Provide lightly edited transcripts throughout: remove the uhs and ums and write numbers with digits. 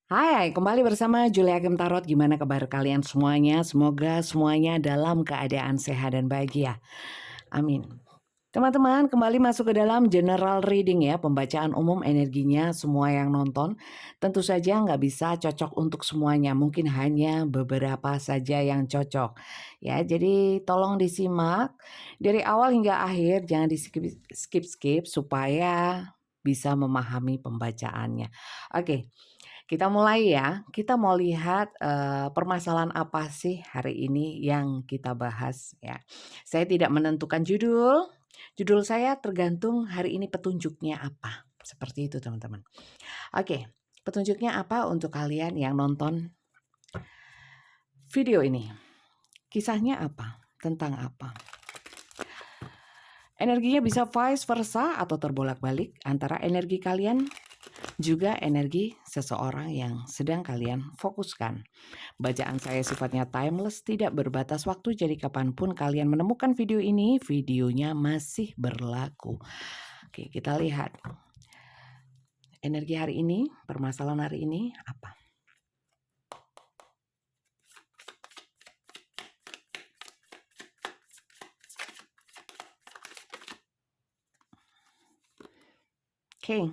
Hai, kembali bersama Julia Kim Tarot. Gimana kabar kalian semuanya? Semoga semuanya dalam keadaan sehat dan bahagia. Amin. Teman-teman, kembali masuk ke dalam general reading ya, pembacaan umum energinya semua yang nonton. Tentu saja nggak bisa cocok untuk semuanya, mungkin hanya beberapa saja yang cocok. Ya, jadi tolong disimak dari awal hingga akhir, jangan di skip supaya bisa memahami pembacaannya. Oke. Kita mulai ya, kita mau lihat, permasalahan apa sih hari ini yang kita bahas ya. Saya tidak menentukan judul saya tergantung hari ini petunjuknya apa, seperti itu teman-teman. Oke, petunjuknya apa untuk kalian yang nonton video ini? Kisahnya apa? Tentang apa? Energinya bisa vice versa atau terbolak-balik antara energi kalian juga energi seseorang yang sedang kalian fokuskan. Bacaan saya sifatnya timeless, tidak berbatas waktu, jadi kapanpun kalian menemukan video ini, videonya masih berlaku. Oke, kita lihat. Energi hari ini, permasalahan hari ini apa? Oke.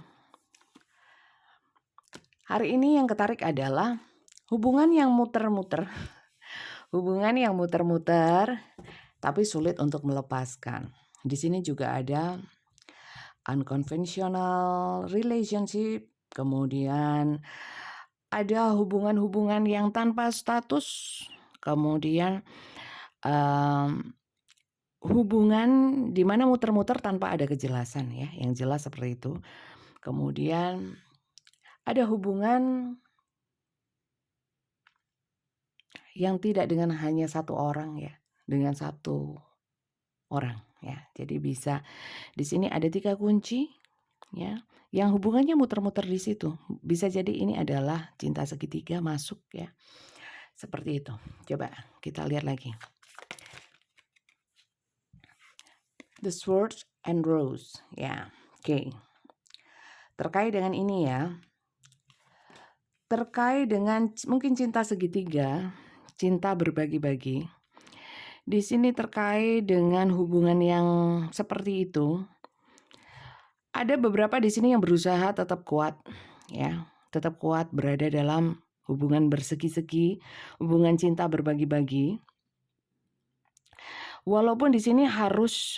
Hari ini yang ketarik adalah hubungan yang muter-muter. Hubungan yang muter-muter tapi sulit untuk melepaskan. Di sini juga ada unconventional relationship, kemudian ada hubungan-hubungan yang tanpa status, kemudian hubungan di mana muter-muter tanpa ada kejelasan ya, yang jelas seperti itu. Kemudian ada hubungan yang tidak dengan hanya satu orang ya, dengan satu orang ya. Jadi bisa di sini ada 3 kunci ya, yang hubungannya muter-muter di situ. Bisa jadi ini adalah cinta segitiga masuk ya. Seperti itu. Coba kita lihat lagi. The Sword and Rose ya. Oke. Terkait dengan ini ya. Terkait dengan mungkin cinta segitiga, cinta berbagi-bagi. Di sini terkait dengan hubungan yang seperti itu. Ada beberapa di sini yang berusaha tetap kuat ya, tetap kuat berada dalam hubungan bersegi-segi, hubungan cinta berbagi-bagi. Walaupun di sini harus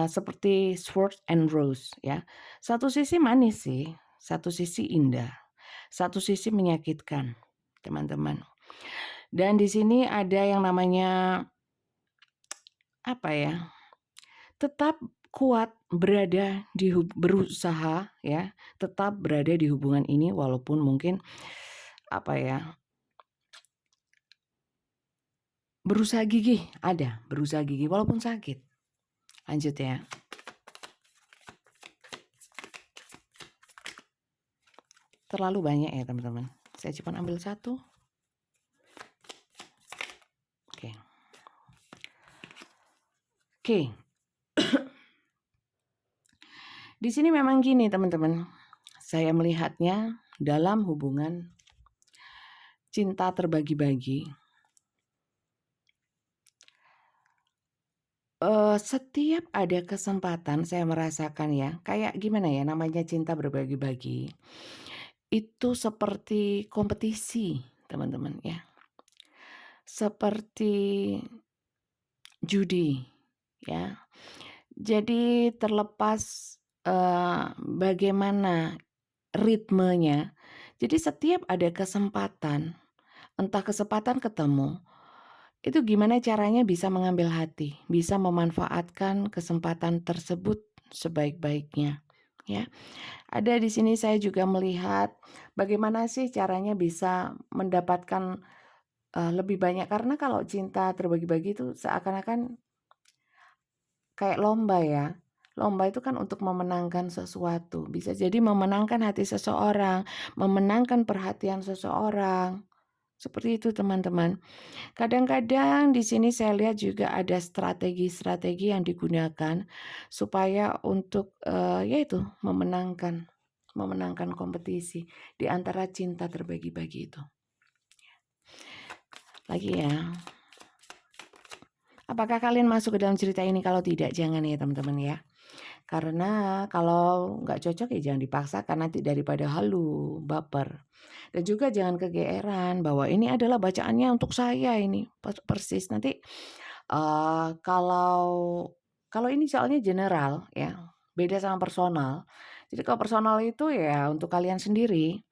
seperti sword and rose ya. Satu sisi manis sih, satu sisi indah, satu sisi menyakitkan, teman-teman. Dan di sini ada yang namanya apa ya? Tetap kuat berada di berusaha ya, tetap berada di hubungan ini walaupun mungkin apa ya? Berusaha gigih, ada berusaha gigih walaupun sakit. Lanjut ya. Terlalu banyak ya teman-teman. Saya cuma ambil satu. Oke. Oke. Di sini memang gini teman-teman. Saya melihatnya dalam hubungan cinta terbagi-bagi. Setiap ada kesempatan saya merasakan ya, kayak gimana ya namanya cinta berbagi-bagi. Itu seperti kompetisi teman-teman ya. Seperti judi ya. Jadi terlepas bagaimana ritmenya. Jadi setiap ada kesempatan, entah kesempatan ketemu, itu gimana caranya bisa mengambil hati, bisa memanfaatkan kesempatan tersebut sebaik-baiknya, ya. Ada di sini saya juga melihat bagaimana sih caranya bisa mendapatkan, lebih banyak, karena kalau cinta terbagi-bagi itu seakan-akan kayak lomba ya. Lomba itu kan untuk memenangkan sesuatu, bisa jadi memenangkan hati seseorang, memenangkan perhatian seseorang, seperti itu teman-teman. Kadang-kadang di sini saya lihat juga ada strategi-strategi yang digunakan supaya untuk, yaitu memenangkan. memenangkan kompetisi di antara cinta terbagi-bagi itu. Lagi ya. Apakah kalian masuk ke dalam cerita ini? Kalau tidak, jangan ya teman-teman ya. Karena kalau nggak cocok ya jangan dipaksakan, nanti daripada halu, baper. Dan juga jangan kegeeran bahwa ini adalah bacaannya untuk saya ini persis. Nanti kalau ini soalnya general ya, beda sama personal. Jadi kalau personal itu ya untuk kalian sendiri.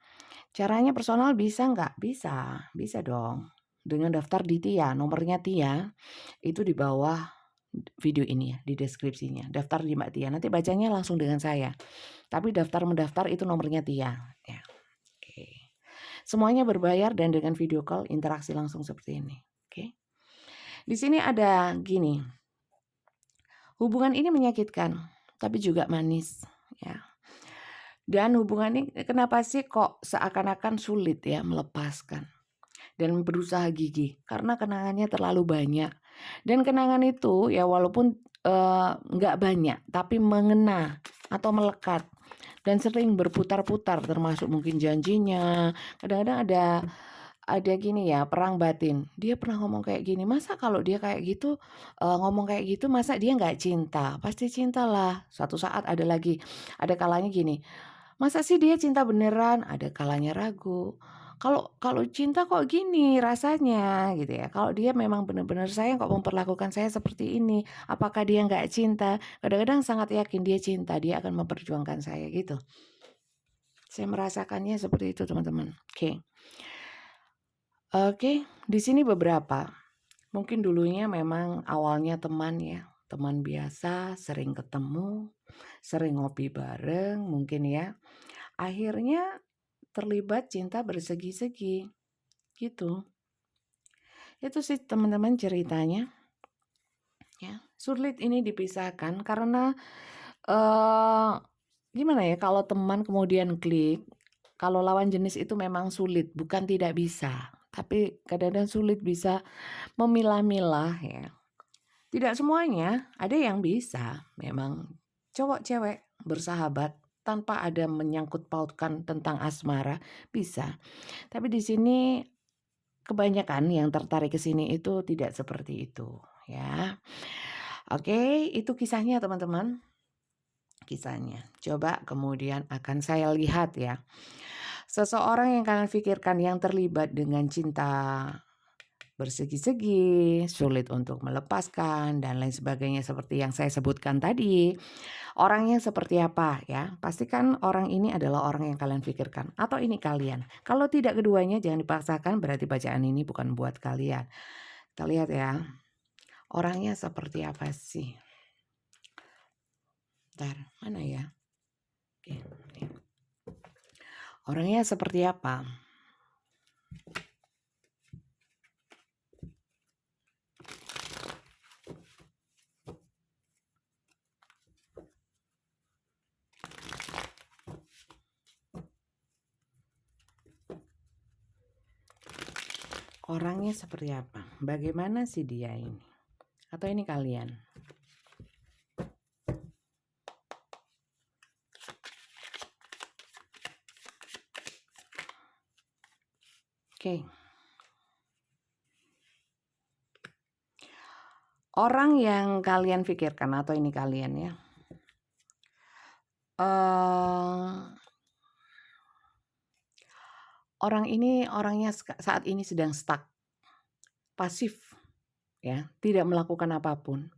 Caranya personal bisa nggak? Bisa dong. Dengan daftar di Tia, nomornya Tia itu di bawah video ini ya, di deskripsinya. Daftar di Mbak Tia, nanti bacanya langsung dengan saya. Tapi mendaftar itu nomornya Tia. Ya. Oke. Semuanya berbayar dan dengan video call interaksi langsung seperti ini. Oke. Di sini ada gini. Hubungan ini menyakitkan, tapi juga manis. Ya. Dan hubungan ini kenapa sih kok seakan-akan sulit ya melepaskan? Dan berusaha gigih karena kenangannya terlalu banyak. Dan kenangan itu ya walaupun nggak banyak tapi mengena atau melekat dan sering berputar-putar termasuk mungkin janjinya. Kadang-kadang ada gini ya, perang batin. Dia pernah ngomong kayak gini, masa kalau dia kayak gitu ngomong kayak gitu masa dia nggak cinta? Pasti cintalah. Suatu saat ada kalanya gini. Masa sih dia cinta beneran? Ada kalanya ragu. Kalau cinta kok gini rasanya gitu ya. Kalau dia memang benar-benar sayang kok memperlakukan saya seperti ini. Apakah dia nggak cinta? Kadang-kadang sangat yakin dia cinta, dia akan memperjuangkan saya gitu. Saya merasakannya seperti itu teman-teman. Oke, di sini beberapa. Mungkin dulunya memang awalnya teman ya. Teman biasa, sering ketemu, sering ngopi bareng mungkin ya. Akhirnya terlibat cinta bersegi-segi, gitu. Itu sih teman-teman ceritanya. Ya, sulit ini dipisahkan karena gimana ya, kalau teman kemudian klik, kalau lawan jenis itu memang sulit, bukan tidak bisa, tapi kadang-kadang sulit bisa memilah-milah ya. Tidak semuanya, ada yang bisa memang cowok cewek bersahabat tanpa ada menyangkut pautkan tentang asmara, bisa. Tapi di sini kebanyakan yang tertarik ke sini itu tidak seperti itu, ya. Oke, itu kisahnya teman-teman. Kisahnya. Coba kemudian akan saya lihat ya. Seseorang yang kalian pikirkan yang terlibat dengan cinta bersegi-segi, sulit untuk melepaskan dan lain sebagainya seperti yang saya sebutkan tadi. Orangnya seperti apa ya? Pastikan orang ini adalah orang yang kalian pikirkan atau ini kalian. Kalau tidak keduanya jangan dipaksakan, berarti bacaan ini bukan buat kalian. Kita lihat ya. Orangnya seperti apa sih? Bentar, mana ya? Oke. Orangnya seperti apa? Orangnya seperti apa? Bagaimana sih dia ini? Atau ini kalian? Oke. Orang yang kalian pikirkan atau ini kalian ya. Orang ini orangnya saat ini sedang stuck. Pasif ya, tidak melakukan apapun.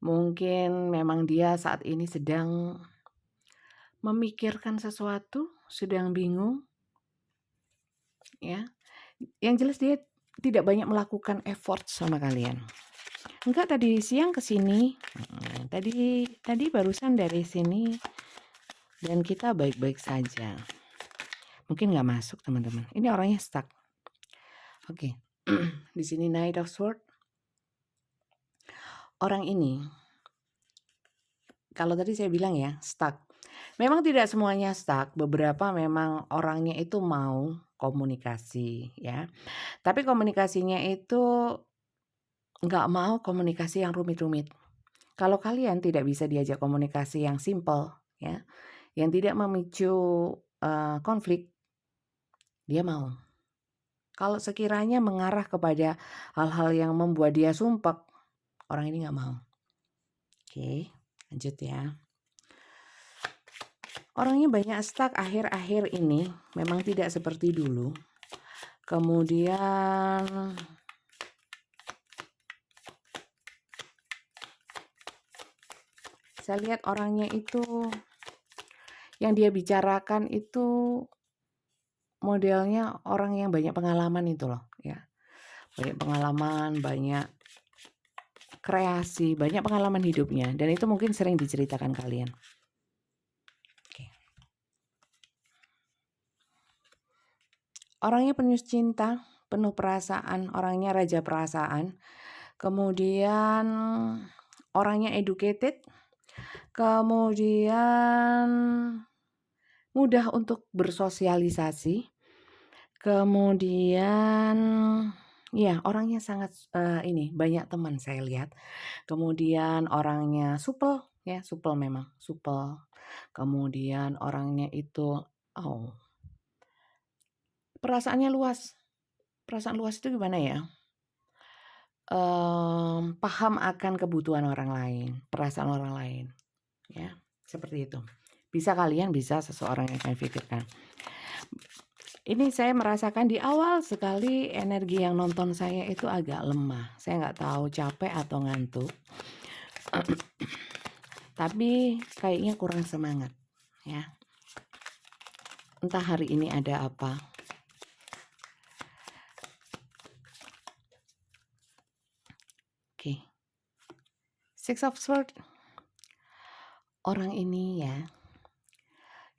Mungkin memang dia saat ini sedang memikirkan sesuatu, sedang bingung. Ya. Yang jelas dia tidak banyak melakukan effort sama kalian. Enggak, tadi siang ke sini. Tadi barusan dari sini dan kita baik-baik saja. Mungkin nggak masuk teman-teman. Ini orangnya stuck. Oke. Di sini Knight of Swords. Orang ini, kalau tadi saya bilang ya, stuck. Memang tidak semuanya stuck, beberapa memang orangnya itu mau komunikasi ya. Tapi komunikasinya itu nggak mau komunikasi yang rumit-rumit. Kalau kalian tidak bisa diajak komunikasi yang simple ya, yang tidak memicu konflik, dia mau. Kalau sekiranya mengarah kepada hal-hal yang membuat dia sumpek, orang ini nggak mau. Oke, lanjut ya. Orangnya banyak stuck akhir-akhir ini, memang tidak seperti dulu. Kemudian saya lihat orangnya itu, yang dia bicarakan itu modelnya orang yang banyak pengalaman itu loh ya. Banyak pengalaman, banyak kreasi, banyak pengalaman hidupnya, dan itu mungkin sering diceritakan kalian. Oke. Orangnya penuh cinta, penuh perasaan, orangnya raja perasaan. Kemudian orangnya educated, kemudian mudah untuk bersosialisasi, kemudian ya orangnya sangat banyak teman saya lihat. Kemudian orangnya supel ya, supel memang, supel. Kemudian orangnya itu perasaannya luas. Perasaan luas itu gimana ya? Paham akan kebutuhan orang lain, perasaan orang lain, ya seperti itu. Bisa kalian, bisa seseorang yang kalian pikirkan. Ini saya merasakan di awal sekali energi yang nonton saya itu agak lemah. Saya nggak tahu capek atau ngantuk. Tapi kayaknya kurang semangat, ya. Entah hari ini ada apa. Oke. Six of Swords. Orang ini ya,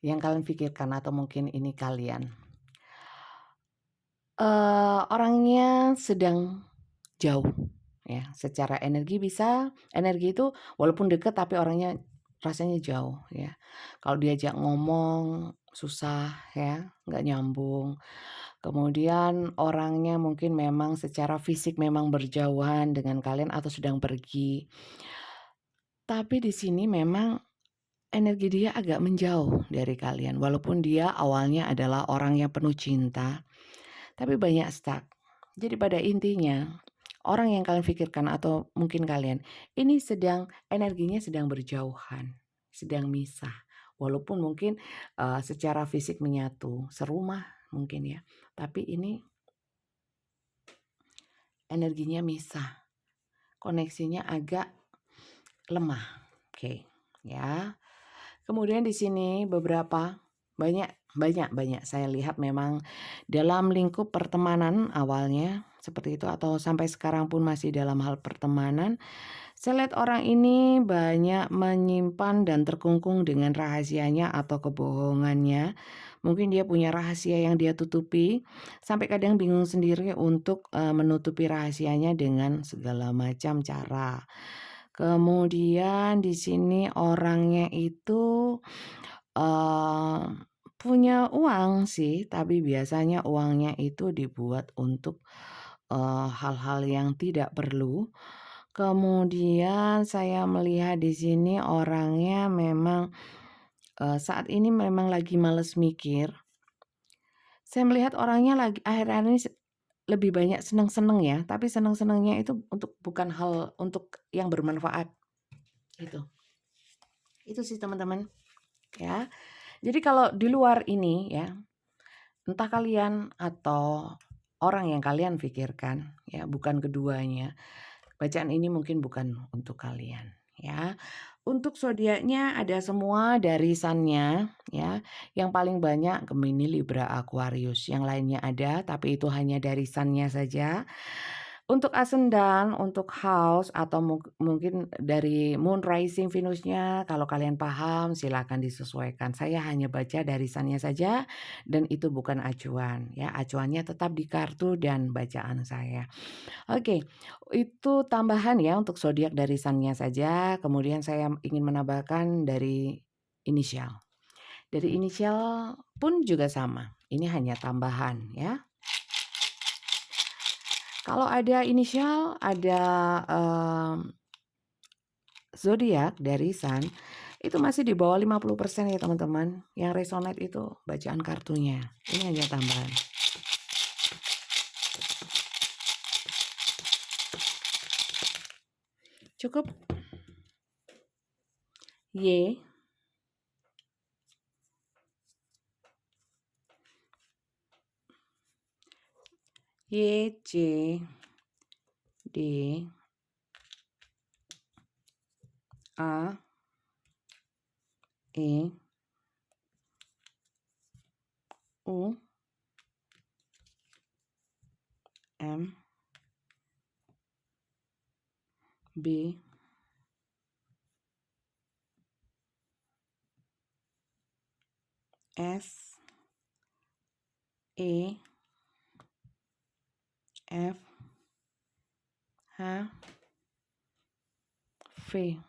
yang kalian pikirkan atau mungkin ini kalian. Orangnya sedang jauh ya, secara energi energi itu walaupun dekat tapi orangnya rasanya jauh ya. Kalau diajak ngomong susah ya, nggak nyambung. Kemudian orangnya mungkin memang secara fisik memang berjauhan dengan kalian atau sedang pergi. Tapi di sini memang energi dia agak menjauh dari kalian, walaupun dia awalnya adalah orang yang penuh cinta, tapi banyak stuck. Jadi pada intinya, orang yang kalian pikirkan atau mungkin kalian, ini energinya sedang berjauhan, sedang misah. Walaupun mungkin secara fisik menyatu, serumah mungkin ya, tapi ini energinya misah, koneksinya agak lemah. Oke, ya. Kemudian di sini banyak saya lihat memang dalam lingkup pertemanan awalnya seperti itu atau sampai sekarang pun masih dalam hal pertemanan. Saya lihat orang ini banyak menyimpan dan terkungkung dengan rahasianya atau kebohongannya. Mungkin dia punya rahasia yang dia tutupi sampai kadang bingung sendiri untuk menutupi rahasianya dengan segala macam cara. Kemudian di sini orangnya itu punya uang sih, tapi biasanya uangnya itu dibuat untuk hal-hal yang tidak perlu. Kemudian saya melihat di sini orangnya memang saat ini memang lagi males mikir. Saya melihat orangnya lagi akhir-akhir ini lebih banyak seneng-seneng ya, tapi seneng-senengnya itu bukan hal untuk yang bermanfaat. Itu sih teman-teman ya. Jadi kalau di luar ini ya, entah kalian atau orang yang kalian pikirkan ya, bukan keduanya, bacaan ini mungkin bukan untuk kalian ya. Untuk zodiaknya ada semua dari sun-nya ya. Yang paling banyak Gemini, Libra, Aquarius. Yang lainnya ada tapi itu hanya dari sun-nya saja. Untuk ascendant, untuk house atau mungkin dari moon rising Venusnya, kalau kalian paham silakan disesuaikan. Saya hanya baca dari sun-nya saja dan itu bukan acuan ya. Acuannya tetap di kartu dan bacaan saya. Oke, itu tambahan ya untuk zodiak dari sun-nya saja. Kemudian saya ingin menambahkan dari inisial. Dari inisial pun juga sama. Ini hanya tambahan ya. Kalau ada inisial, ada zodiak dari sun, Itu masih di bawah 50% ya teman-teman. Yang resonate itu bacaan kartunya. Ini hanya tambahan. Cukup. Y. Y, C, D, A, E, U, M, B, S, E, F, H, V.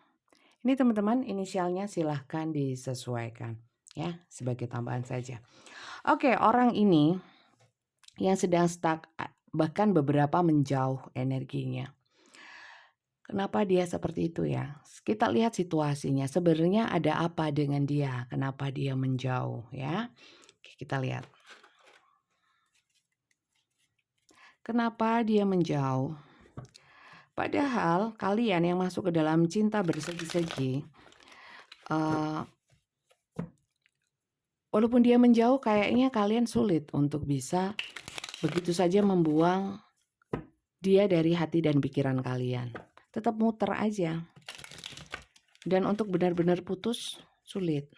Ini teman-teman inisialnya silahkan disesuaikan ya, sebagai tambahan saja. Oke, orang ini yang sedang stuck, bahkan beberapa menjauh energinya. Kenapa dia seperti itu ya? Kita lihat situasinya. Sebenarnya ada apa dengan dia? Kenapa dia menjauh ya? Oke, kita lihat. Kenapa dia menjauh? Padahal kalian yang masuk ke dalam cinta bersegi-segi, walaupun dia menjauh, kayaknya kalian sulit untuk bisa begitu saja membuang dia dari hati dan pikiran kalian. Tetap muter aja. Dan untuk benar-benar putus, sulit.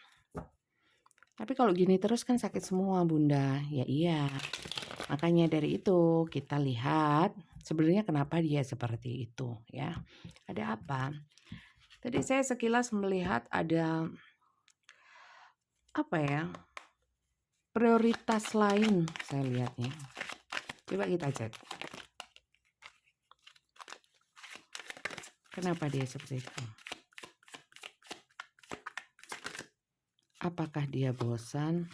Tapi kalau gini terus kan sakit semua bunda. Ya iya. Makanya dari itu kita lihat sebenarnya kenapa dia seperti itu ya. Ada apa? Tadi saya sekilas melihat ada apa ya? Prioritas lain saya lihatnya. Coba kita cek. Kenapa dia seperti itu? Apakah dia bosan?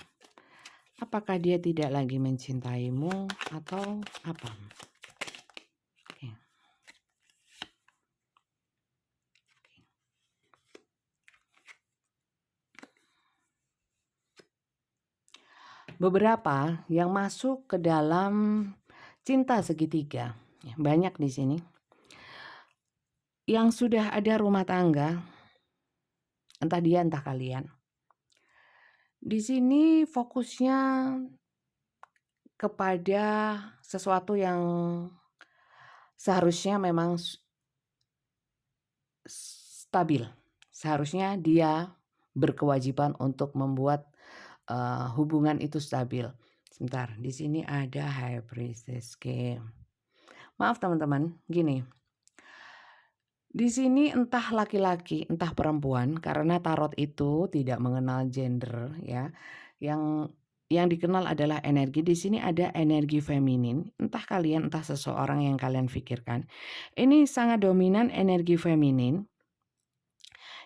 Apakah dia tidak lagi mencintaimu atau apa? Oke. Beberapa yang masuk ke dalam cinta segitiga, banyak di sini. Yang sudah ada rumah tangga, entah dia entah kalian. Di sini fokusnya kepada sesuatu yang seharusnya memang stabil. Seharusnya dia berkewajiban untuk membuat hubungan itu stabil. Sebentar, di sini ada High Priestess. Maaf teman-teman, gini. Di sini entah laki-laki, entah perempuan, karena tarot itu tidak mengenal gender ya. Yang dikenal adalah energi. Di sini ada energi feminin. Entah kalian, entah seseorang yang kalian pikirkan. Ini sangat dominan energi feminin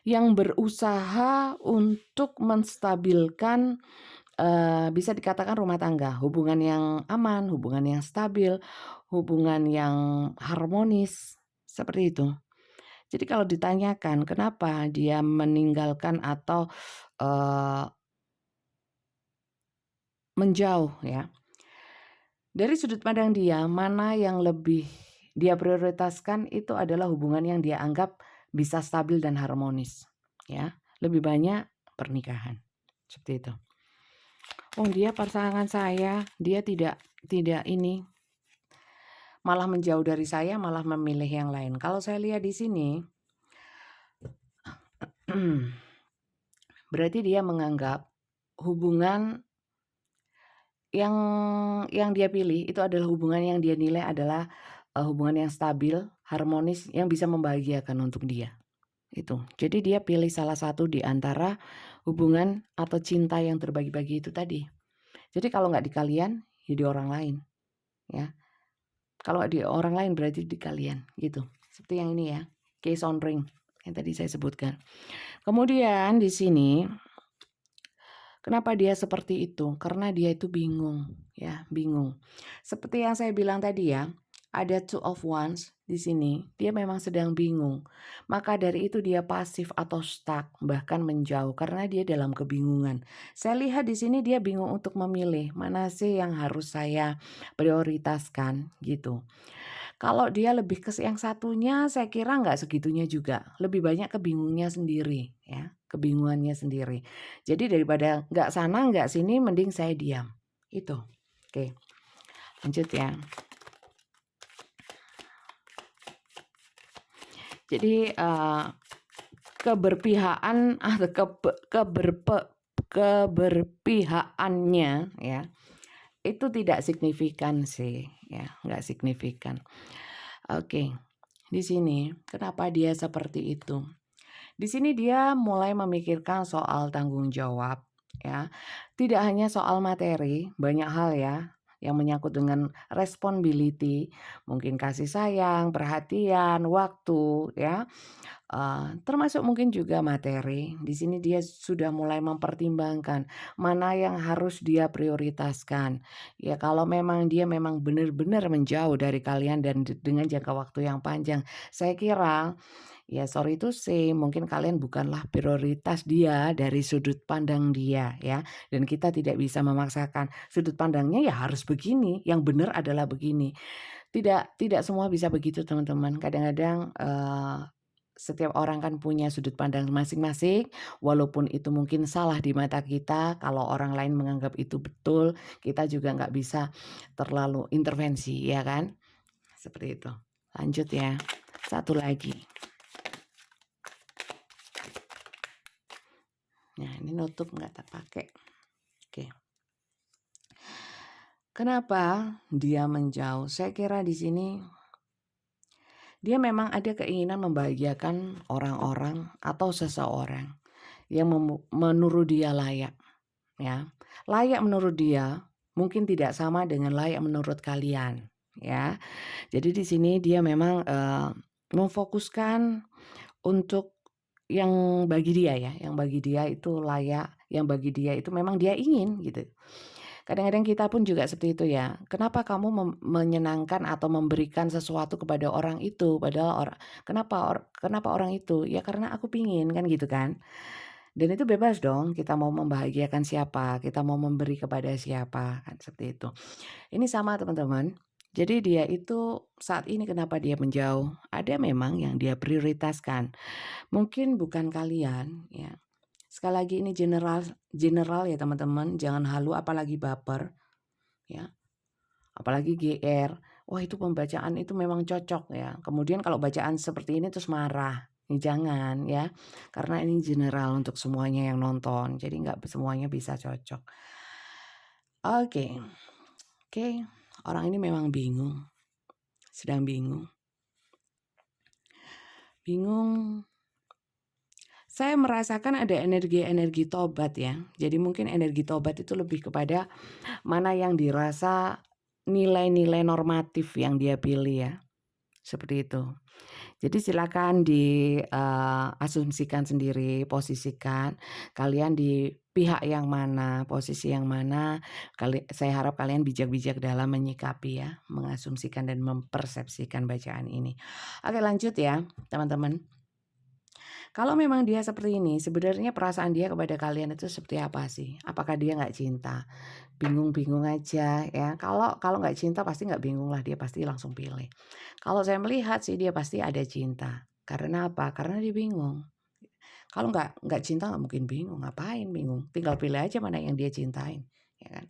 yang berusaha untuk menstabilkan, bisa dikatakan rumah tangga, hubungan yang aman, hubungan yang stabil, hubungan yang harmonis, seperti itu. Jadi kalau ditanyakan kenapa dia meninggalkan atau menjauh ya. Dari sudut pandang dia, mana yang lebih dia prioritaskan itu adalah hubungan yang dia anggap bisa stabil dan harmonis ya. Lebih banyak pernikahan. Seperti itu. Oh, dia pasangan saya, dia tidak ini malah menjauh dari saya, malah memilih yang lain. Kalau saya lihat di sini berarti dia menganggap hubungan yang dia pilih itu adalah hubungan yang dia nilai adalah hubungan yang stabil, harmonis, yang bisa membahagiakan untuk dia. Itu. Jadi dia pilih salah satu di antara hubungan atau cinta yang terbagi-bagi itu tadi. Jadi kalau nggak di kalian, ya di orang lain. Ya. Kalau nggak di orang lain berarti di kalian. Gitu. Seperti yang ini ya. Case on ring yang tadi saya sebutkan. Kemudian di sini kenapa dia seperti itu? Karena dia itu bingung, ya, bingung. Seperti yang saya bilang tadi ya, ada Two of Wands di sini, dia memang sedang bingung. Maka dari itu dia pasif atau stuck, bahkan menjauh karena dia dalam kebingungan. Saya lihat di sini dia bingung untuk memilih mana sih yang harus saya prioritaskan gitu. Kalau dia lebih ke yang satunya, saya kira nggak segitunya juga. Lebih banyak kebingungnya sendiri, ya, kebingungannya sendiri. Jadi daripada nggak sana, nggak sini, mending saya diam. Itu. Oke, lanjut ya. Jadi keberpihakan keberpihakannya ya itu tidak signifikan sih ya, nggak signifikan. Oke, di sini kenapa dia seperti itu? Di sini dia mulai memikirkan soal tanggung jawab ya. Tidak hanya soal materi, banyak hal ya yang menyangkut dengan responsibility, mungkin kasih sayang, perhatian, waktu ya. Termasuk mungkin juga materi. Di sini dia sudah mulai mempertimbangkan mana yang harus dia prioritaskan. Ya kalau memang dia memang benar-benar menjauh dari kalian dan dengan jangka waktu yang panjang, saya kira ya sorry to say mungkin kalian bukanlah prioritas dia dari sudut pandang dia ya. Dan kita tidak bisa memaksakan sudut pandangnya ya harus begini, yang benar adalah begini. Tidak semua bisa begitu teman-teman. Kadang-kadang setiap orang kan punya sudut pandang masing-masing, walaupun itu mungkin salah di mata kita, kalau orang lain menganggap itu betul, kita juga nggak bisa terlalu intervensi, ya kan? Seperti itu. Lanjut ya, satu lagi. Nah ini nutup nggak terpakai. Oke. Kenapa dia menjauh? Saya kira di sini dia memang ada keinginan membahagiakan orang-orang atau seseorang yang menurut dia layak. Ya, layak menurut dia mungkin tidak sama dengan layak menurut kalian. Ya, jadi di sini dia memang memfokuskan untuk yang bagi dia ya, yang bagi dia itu layak, yang bagi dia itu memang dia ingin gitu. Kadang-kadang kita pun juga seperti itu ya. Kenapa kamu menyenangkan atau memberikan sesuatu kepada orang itu, padahal kenapa orang itu? Ya karena aku pingin kan gitu kan. Dan itu bebas dong, kita mau membahagiakan siapa, kita mau memberi kepada siapa, kan seperti itu. Ini sama teman-teman. Jadi dia itu saat ini kenapa dia menjauh? Ada memang yang dia prioritaskan. Mungkin bukan kalian ya. Sekali lagi ini general ya teman-teman, jangan halu apalagi baper ya. Apalagi GR. Wah, itu pembacaan itu memang cocok ya. Kemudian kalau bacaan seperti ini terus marah. Ini jangan ya. Karena ini general untuk semuanya yang nonton. Jadi nggak semuanya bisa cocok. Oke. Oke. Orang ini memang bingung. Sedang bingung. Bingung. Saya merasakan ada energi-energi tobat ya. Jadi mungkin energi tobat itu lebih kepada mana yang dirasa nilai-nilai normatif yang dia pilih ya. Seperti itu. Jadi silakan diasumsikan sendiri, posisikan kalian di pihak yang mana, posisi yang mana. Saya harap kalian bijak-bijak dalam menyikapi ya, mengasumsikan dan mempersepsikan bacaan ini. Oke, lanjut ya, teman-teman. Kalau memang dia seperti ini, sebenarnya perasaan dia kepada kalian itu seperti apa sih? Apakah dia nggak cinta? Bingung-bingung aja ya. Kalau nggak cinta pasti nggak bingung lah, dia pasti langsung pilih. Kalau saya melihat sih dia pasti ada cinta. Karena apa? Karena dia bingung. Kalau nggak cinta nggak mungkin bingung. Ngapain bingung? Tinggal pilih aja mana yang dia cintain, ya kan?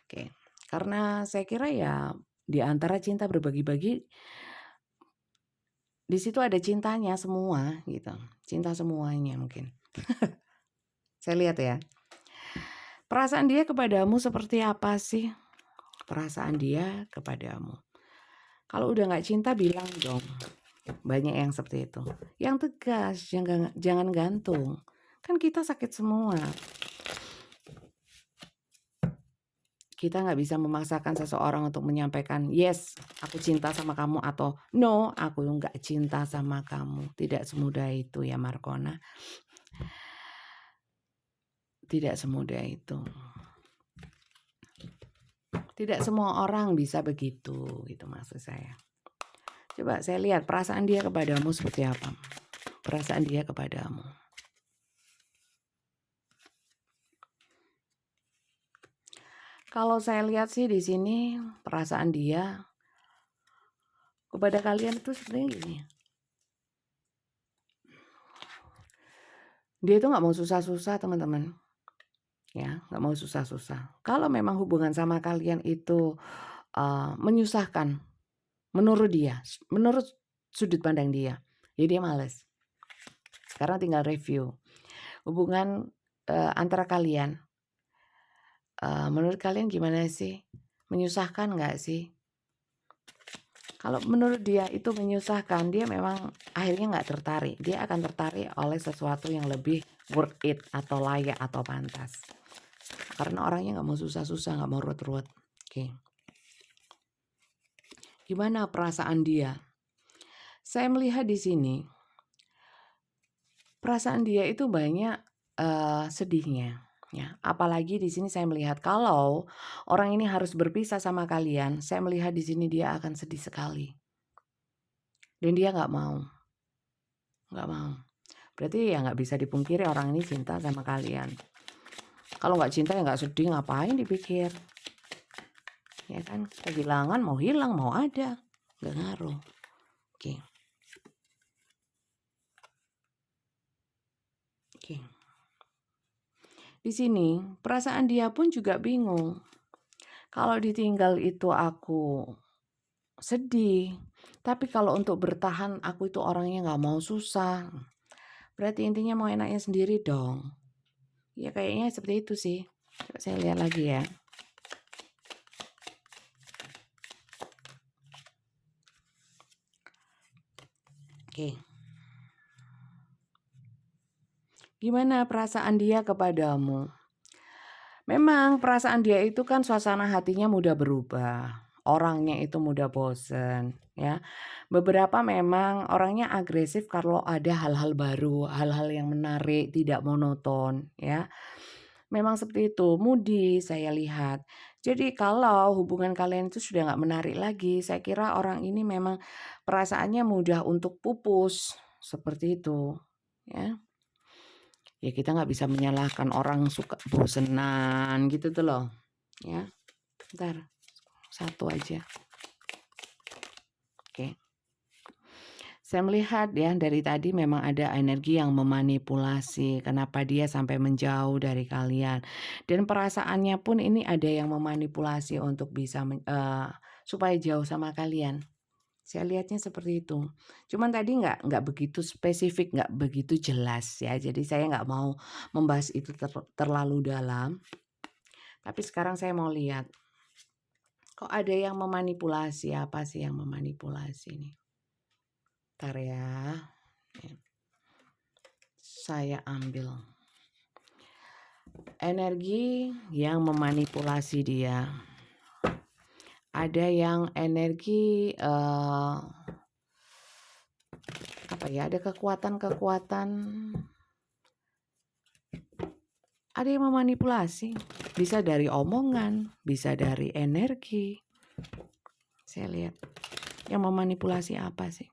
Oke. Karena saya kira ya di antara cinta berbagi-bagi di situ ada cintanya semua gitu. Cinta semuanya mungkin. Saya lihat ya. Perasaan dia kepadamu seperti apa sih? Perasaan dia kepadamu. Kalau udah nggak cinta bilang dong. Banyak yang seperti itu. Yang tegas, jangan gantung. Kan kita sakit semua. Kita nggak bisa memaksakan seseorang untuk menyampaikan yes, aku cinta sama kamu atau no, aku nggak cinta sama kamu. Tidak semudah itu ya Markona. Tidak semudah itu. Tidak semua orang bisa begitu, gitu maksud saya. Coba saya lihat perasaan dia kepadamu seperti apa. Perasaan dia kepadamu. Kalau saya lihat sih di sini perasaan dia kepada kalian itu sebenarnya gini. Dia itu nggak mau susah-susah teman-teman. Ya, nggak mau susah-susah. Kalau memang hubungan sama kalian itu menyusahkan, menurut dia, menurut sudut pandang dia, ya dia males. Sekarang tinggal review hubungan antara kalian. Menurut kalian gimana sih? Menyusahkan nggak sih? Kalau menurut dia itu menyusahkan, dia memang akhirnya nggak tertarik. Dia akan tertarik oleh sesuatu yang lebih worth it atau layak atau pantas. Karena orangnya nggak mau susah-susah, nggak mau ruwet-ruwet. Oke. Gimana perasaan dia? Saya melihat di sini perasaan dia itu banyak sedihnya. Ya, apalagi di sini saya melihat kalau orang ini harus berpisah sama kalian, saya melihat di sini dia akan sedih sekali. Dan dia nggak mau. Berarti ya nggak bisa dipungkiri orang ini cinta sama kalian. Kalau nggak cinta ya nggak sedih, ngapain dipikir? Ya kan, kehilangan mau hilang mau ada, nggak ngaruh. Oke. Di sini perasaan dia pun juga bingung. Kalau ditinggal itu aku sedih, tapi kalau untuk bertahan aku itu orangnya nggak mau susah. Berarti intinya mau enaknya sendiri dong. Ya kayaknya seperti itu sih. Coba saya lihat lagi ya. Oke. Gimana perasaan dia kepadamu? Memang perasaan dia itu kan suasana hatinya mudah berubah. Orangnya itu mudah bosen, ya. Beberapa memang orangnya agresif kalau ada hal-hal baru, hal-hal yang menarik, tidak monoton, ya. Memang seperti itu, moody saya lihat. Jadi kalau hubungan kalian itu sudah nggak menarik lagi, saya kira orang ini memang perasaannya mudah untuk pupus, seperti itu, ya. Ya kita nggak bisa menyalahkan orang suka bosenan gitu tuh loh, ya. Bentar, satu aja. Oke. Saya melihat ya dari tadi memang ada energi yang memanipulasi kenapa dia sampai menjauh dari kalian. Dan perasaannya pun ini ada yang memanipulasi untuk bisa supaya jauh sama kalian. Saya lihatnya seperti itu. Cuman tadi nggak begitu spesifik, nggak begitu jelas ya. Jadi saya nggak mau membahas itu terlalu dalam. Tapi sekarang saya mau lihat. Kok ada yang memanipulasi? Apa sih yang memanipulasi nih? Bentar ya. Saya ambil energi yang memanipulasi dia. Ada yang energi apa ya? Ada kekuatan-kekuatan. Ada yang memanipulasi. Bisa dari omongan, bisa dari energi. Saya lihat. Yang memanipulasi apa sih?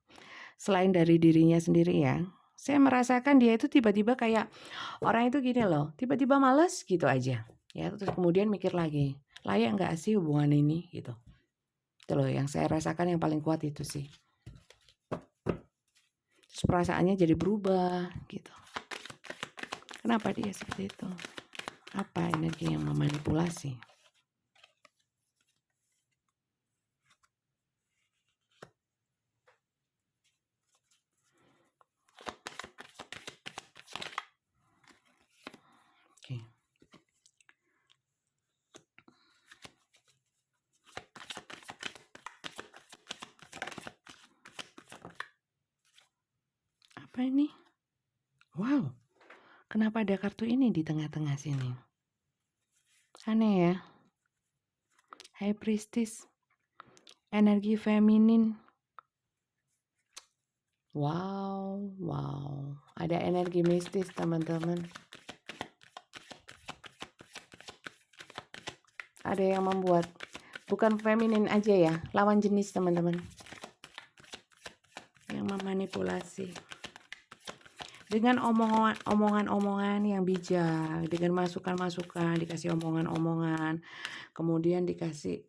Selain dari dirinya sendiri ya. Saya merasakan dia itu tiba-tiba kayak orang itu gini loh, tiba-tiba males gitu aja. Ya, terus kemudian mikir lagi, layak nggak sih hubungan ini gitu. Itu loh yang saya rasakan yang paling kuat itu sih. Terus perasaannya jadi berubah gitu. Kenapa dia seperti itu? Apa energi yang memanipulasi? Oke. Apa ini? Wow, kenapa ada kartu ini di tengah-tengah sini? Aneh ya. High Priestess. Energi feminin. Wow. Ada energi mistis teman-teman. Ada yang membuat bukan feminin aja ya, lawan jenis teman-teman yang memanipulasi dengan omongan-omongan yang bijak, dengan masukan-masukan, dikasih omongan-omongan, kemudian dikasih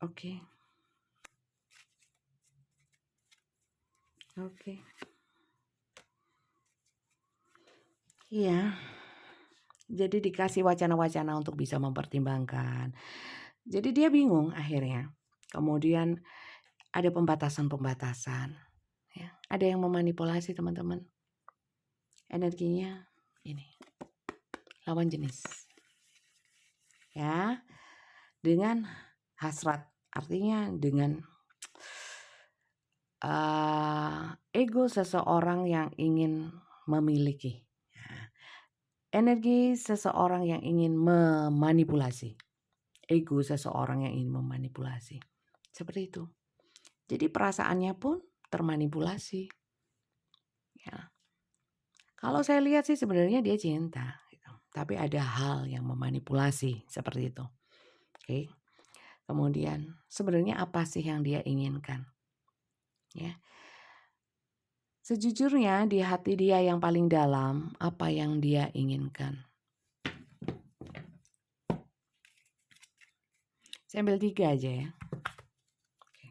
oke. Iya. Jadi dikasih wacana-wacana untuk bisa mempertimbangkan. Jadi dia bingung akhirnya. Kemudian ada pembatasan-pembatasan. Ya. Ada yang memanipulasi teman-teman. Energinya ini. Lawan jenis. Ya. Dengan hasrat. Artinya dengan ego seseorang yang ingin memiliki. Energi seseorang yang ingin memanipulasi. Ego seseorang yang ingin memanipulasi. Seperti itu. Jadi perasaannya pun termanipulasi. Ya. Kalau saya lihat sih sebenarnya dia cinta. Gitu. Tapi ada hal yang memanipulasi seperti itu. Oke. Kemudian sebenarnya apa sih yang dia inginkan? Ya. Sejujurnya di hati dia yang paling dalam, apa yang dia inginkan? Saya ambil 3 aja ya. Oke.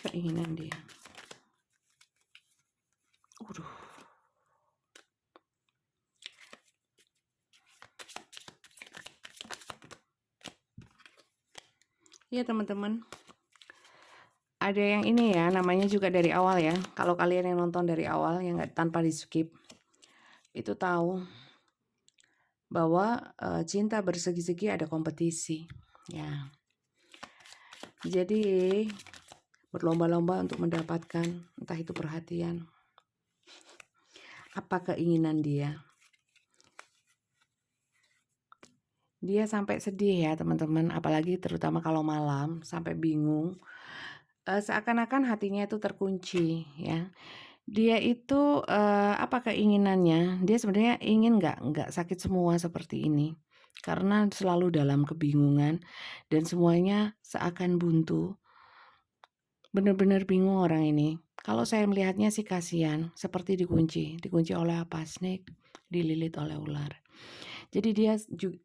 Keinginan dia. Iya teman-teman. Ada yang ini ya, namanya juga dari awal ya. Kalau kalian yang nonton dari awal yang tanpa di skip, itu tahu bahwa cinta bersegi-segi ada kompetisi. Ya. Jadi berlomba-lomba untuk mendapatkan entah itu perhatian, apa keinginan dia. Dia sampai sedih ya teman-teman, apalagi terutama kalau malam, sampai bingung. Seakan-akan hatinya itu terkunci ya. Dia itu apa keinginannya? Dia sebenarnya ingin nggak sakit semua seperti ini. Karena selalu dalam kebingungan dan semuanya seakan buntu. Benar-benar bingung orang ini. Kalau saya melihatnya sih kasihan, seperti dikunci oleh apa? Snake, dililit oleh ular. Jadi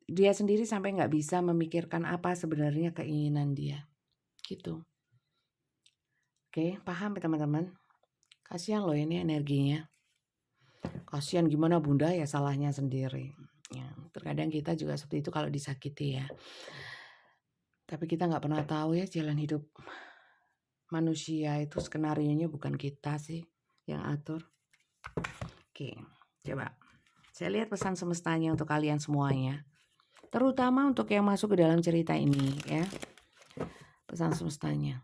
dia sendiri sampai nggak bisa memikirkan apa sebenarnya keinginan dia, gitu. Oke, paham ya teman-teman? Kasihan loh ini energinya. Kasihan gimana bunda ya, salahnya sendiri. Ya, terkadang kita juga seperti itu kalau disakiti ya. Tapi kita nggak pernah tahu ya jalan hidup manusia itu, skenarionya bukan kita sih yang atur. Oke, coba. Saya lihat pesan semestanya untuk kalian semuanya. Terutama untuk yang masuk ke dalam cerita ini ya. Pesan semestanya.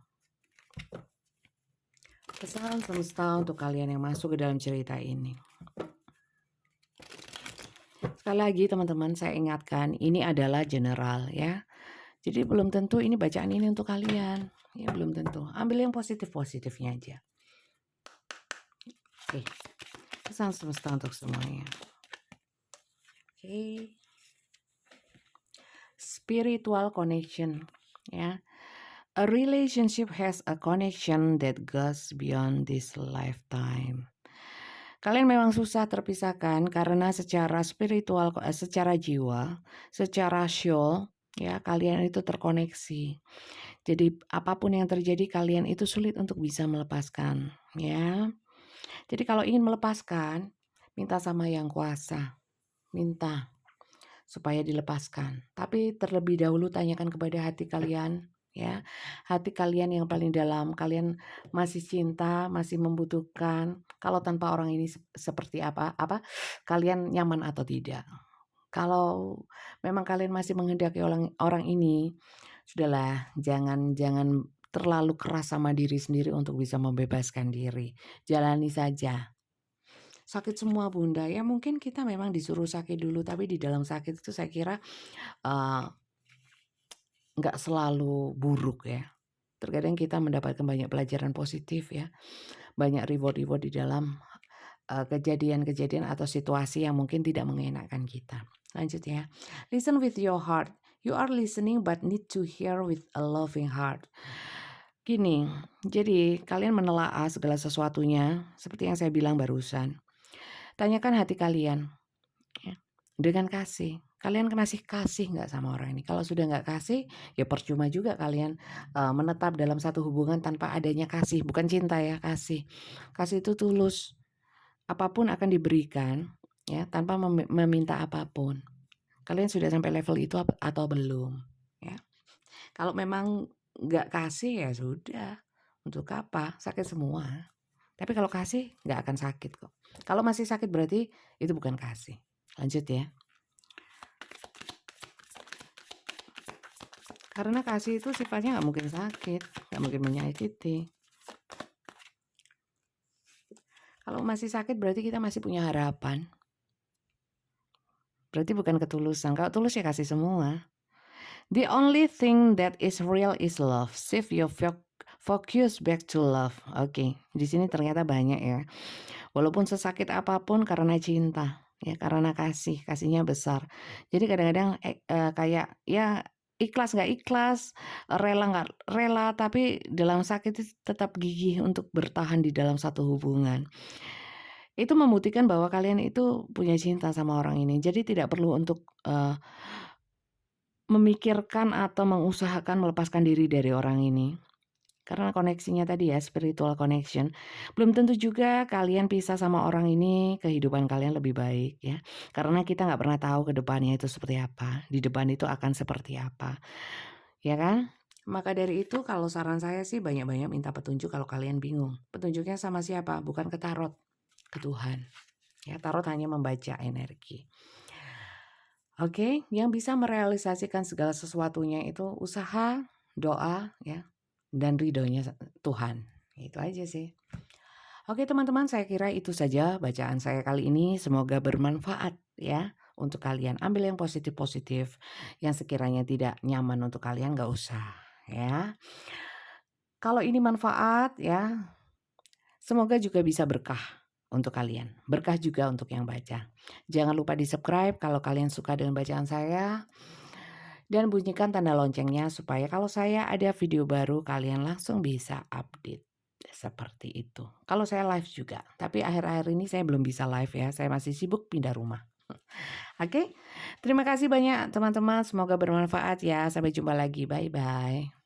Pesan semesta untuk kalian yang masuk ke dalam cerita ini. Sekali lagi teman-teman, saya ingatkan ini adalah general ya. Jadi belum tentu ini bacaan ini untuk kalian. Ya belum tentu. Ambil yang positif-positifnya aja. Oke. Pesan semesta untuk semuanya. Oke. Spiritual connection ya. A relationship has a connection that goes beyond this lifetime. Kalian memang susah terpisahkan karena secara spiritual, secara jiwa, secara soul, ya kalian itu terkoneksi. Jadi apapun yang terjadi kalian itu sulit untuk bisa melepaskan, ya. Jadi kalau ingin melepaskan, minta sama yang kuasa, minta supaya dilepaskan. Tapi terlebih dahulu tanyakan kepada hati kalian, ya. Hati kalian yang paling dalam, kalian masih cinta, masih membutuhkan. Kalau tanpa orang ini seperti apa kalian nyaman atau tidak. Kalau memang kalian masih menghendaki orang ini, sudahlah jangan terlalu keras sama diri sendiri untuk bisa membebaskan diri. Jalani saja. Sakit semua Bunda, ya mungkin kita memang disuruh sakit dulu, tapi di dalam sakit itu saya kira, eee, nggak selalu buruk ya. Terkadang kita mendapatkan banyak pelajaran positif ya, banyak reward-reward di dalam, kejadian-kejadian atau situasi yang mungkin tidak mengenakan kita. Lanjut ya. Listen with your heart. You are listening but need to hear with a loving heart. Gini, jadi kalian menelaah segala sesuatunya seperti yang saya bilang barusan. Tanyakan hati kalian ya, dengan kasih. Kalian kasih nggak sama orang ini? Kalau sudah nggak kasih, ya percuma juga kalian menetap dalam satu hubungan tanpa adanya kasih. Bukan cinta ya, kasih. Kasih itu tulus. Apapun akan diberikan ya tanpa meminta apapun. Kalian sudah sampai level itu atau belum? Ya. Kalau memang nggak kasih ya sudah. Untuk apa? Sakit semua. Tapi kalau kasih nggak akan sakit kok. Kalau masih sakit berarti itu bukan kasih. Lanjut ya. Karena kasih itu sifatnya nggak mungkin sakit, nggak mungkin menyakiti. Kalau masih sakit berarti kita masih punya harapan. Berarti bukan ketulusan. Kalau tulus ya kasih semua. The only thing that is real is love. Shift your focus back to love. Oke, di sini ternyata banyak ya. Walaupun sesakit apapun karena cinta, ya karena kasihnya besar. Jadi kadang-kadang kayak ya ikhlas nggak ikhlas, rela nggak rela, tapi dalam sakit itu tetap gigih untuk bertahan di dalam satu hubungan. Itu membuktikan bahwa kalian itu punya cinta sama orang ini. Jadi tidak perlu untuk memikirkan atau mengusahakan melepaskan diri dari orang ini. Karena koneksinya tadi ya, spiritual connection. Belum tentu juga kalian pisah sama orang ini, kehidupan kalian lebih baik ya. Karena kita nggak pernah tahu ke depannya itu seperti apa. Di depan itu akan seperti apa. Ya kan? Maka dari itu kalau saran saya sih banyak-banyak minta petunjuk kalau kalian bingung. Petunjuknya sama siapa? Bukan ke tarot, ke Tuhan. Ya, tarot hanya membaca energi. Oke, yang bisa merealisasikan segala sesuatunya itu usaha, doa ya, dan ridhonya Tuhan. Itu aja sih. Oke teman-teman, saya kira itu saja bacaan saya kali ini. Semoga bermanfaat ya untuk kalian. Ambil yang positif-positif. Yang sekiranya tidak nyaman untuk kalian gak usah ya. Kalau ini manfaat ya, semoga juga bisa berkah untuk kalian. Berkah juga untuk yang baca. Jangan lupa di-subscribe kalau kalian suka dengan bacaan saya. Dan bunyikan tanda loncengnya supaya kalau saya ada video baru kalian langsung bisa update. Seperti itu. Kalau saya live juga. Tapi akhir-akhir ini saya belum bisa live ya. Saya masih sibuk pindah rumah. Oke. Terima kasih banyak teman-teman. Semoga bermanfaat ya. Sampai jumpa lagi. Bye-bye.